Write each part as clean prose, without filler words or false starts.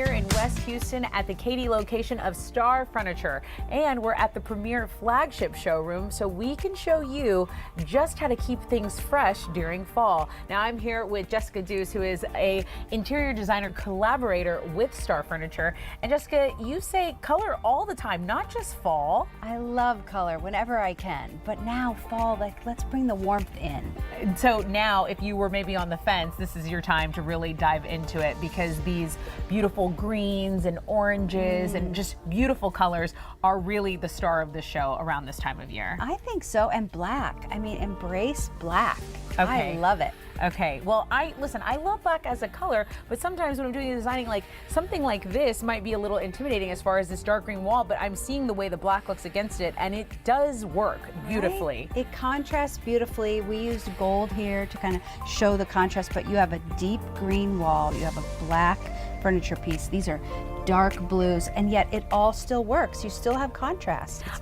here in West Houston at the Katy location of Star Furniture, and we're at the premier flagship showroom so we can show you just how to keep things fresh during fall. Now I'm here with Jessica Duce, who is a interior designer collaborator with Star Furniture. And Jessica, you say color all the time, not just fall. I love color whenever I can, but now fall, let's bring the warmth in. And so now if you were maybe on the fence, this is your time to really dive into it, because these beautiful greens and oranges and just beautiful colors are really the star of the show around this time of year. I think so, and black. I mean, embrace black. Okay. I love it. Okay, well, I love black as a color, but sometimes when I'm doing designing, like something like this might be a little intimidating as far as this dark green wall, but I'm seeing the way the black looks against it, and it does work beautifully. Right? It contrasts beautifully. We used gold here to kind of show the contrast, but you have a deep green wall, you have a black furniture piece. These are dark blues, and yet it all still works. You still have contrast. It's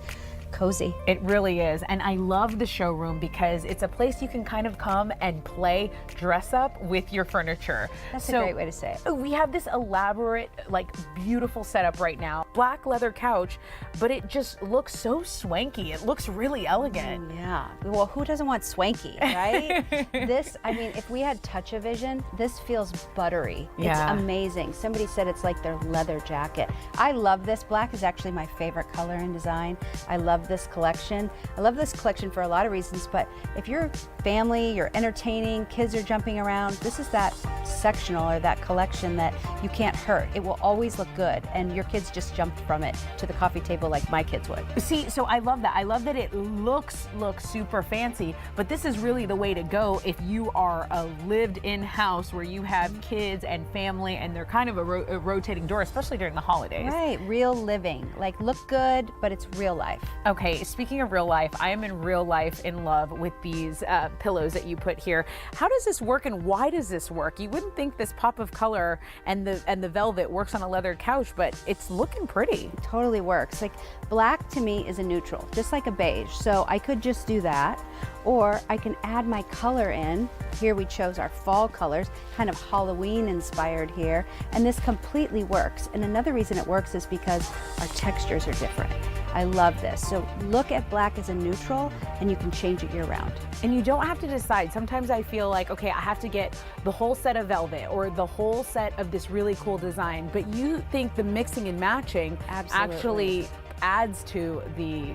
cozy. It really is. And I love the showroom because it's a place you can kind of come and play dress up with your furniture. That's a great way to say it. We have this elaborate, like beautiful setup right now. Black leather couch, but it just looks so swanky. It looks really elegant. Yeah. Well, who doesn't want swanky, right? This, I mean, if we had touch-o-vision, this feels buttery. Yeah. It's amazing. Somebody said it's like their leather jacket. I love this. Black is actually my favorite color in design. I love this collection. I love this collection for a lot of reasons, but if you're family, you're entertaining, kids are jumping around, this is that sectional or that collection that you can't hurt. It will always look good, and your kids just jumped from it to the coffee table like my kids would. See, so I love that. I love that it looks super fancy, but this is really the way to go if you are a lived-in house where you have kids and family, and they're kind of a rotating door, especially during the holidays. Right, real living. Like, look good, but it's real life. Okay, speaking of real life, I am in real life in love with these pillows that you put here. How does this work, and why does this work? You wouldn't think this pop of color and the velvet works on a leather couch, but it's looking pretty. It totally works. Like, black to me is a neutral, just like a beige. So I could just do that, or I can add my color in. Here we chose our fall colors, kind of Halloween inspired here, and this completely works. And another reason it works is because our textures are different. I love this. So look at black as a neutral, and you can change it year round. And you don't have to decide. Sometimes I feel like, okay, I have to get the whole set of velvet or the whole set of this really cool design, but you think the mixing and matching actually adds to the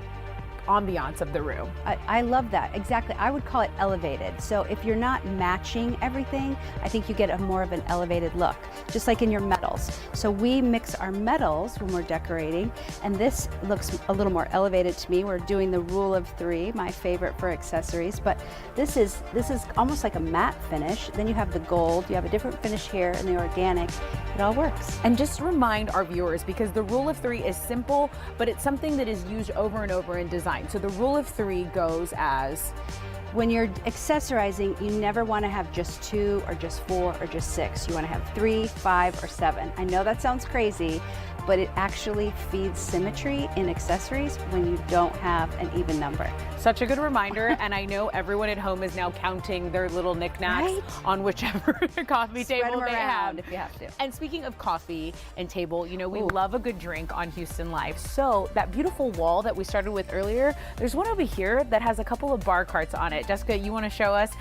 ambiance of the room. I love that. Exactly. I would call it elevated. So if you're not matching everything, I think you get a more of an elevated look, just like in your metals. So we mix our metals when we're decorating, and this looks a little more elevated to me. We're doing the rule of 3, my favorite for accessories, but this is almost like a matte finish. Then you have the gold, you have a different finish here, and the organic. It all works. And just remind our viewers, because the rule of 3 is simple, but it's something that is used over and over in design. So the rule of 3 goes as, when you're accessorizing, you never want to have just 2 or just 4 or just 6. You want to have 3, 5, or 7. I know that sounds crazy, but it actually feeds symmetry in accessories when you don't have an even number. Such a good reminder, and I know everyone at home is now counting their little knickknacks on whichever coffee table they have. If you have to. And speaking of coffee and table, you know, we love a good drink on Houston Life. So that beautiful wall that we started with earlier, there's one over here that has a couple of bar carts on it. Jessica, you want to show us?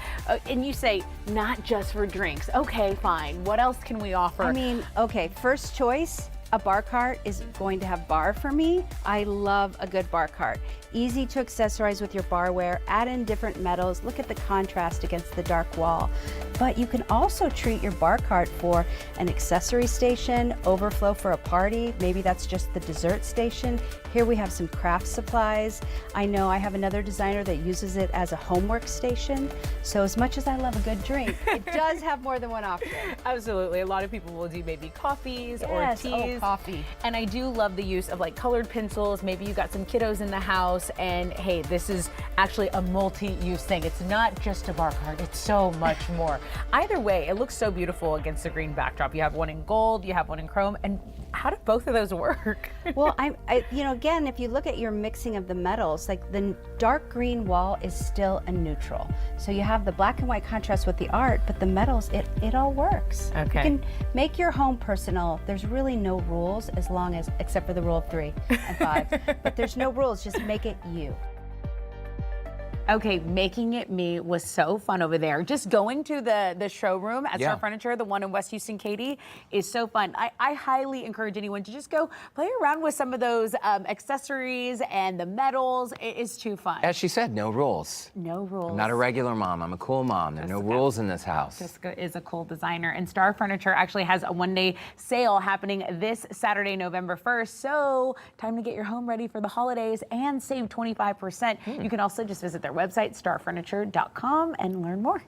And you say, not just for drinks. Okay, fine. What else can we offer? I mean, okay, first choice, a bar cart is going to have bar for me. I love a good bar cart. Easy to accessorize with your barware, add in different metals, look at the contrast against the dark wall. But you can also treat your bar cart for an accessory station, overflow for a party, maybe that's just the dessert station. Here we have some craft supplies. I know I have another designer that uses it as a homework station. So as much as I love a good drink, it does have more than one option. Absolutely. A lot of people will do maybe coffees or teas. Oh, coffee. And I do love the use of like colored pencils. Maybe you got some kiddos in the house, and hey, this is actually a multi-use thing. It's not just a bar cart, it's so much more. Either way, it looks so beautiful against the green backdrop. You have one in gold, you have one in chrome, and how do both of those work? Well, you know, again, if you look at your mixing of the metals, like the dark green wall is still a neutral. So you have the black and white contrast with the art, but the metals, it all works. Okay. You can make your home personal. There's really no rules as long as, except for the rule of 3 and 5, but there's no rules, just make it you. Okay, making it me was so fun over there. Just going to the showroom at Star Furniture, the one in West Houston, Katy, is so fun. I highly encourage anyone to just go play around with some of those accessories and the metals. It is too fun. As she said, no rules. No rules. I'm not a regular mom. I'm a cool mom. There are no rules in this house. Jessica is a cool designer, and Star Furniture actually has a one-day sale happening this Saturday, November 1st. So time to get your home ready for the holidays and save 25%. You can also just visit their website, starfurniture.com, and learn more.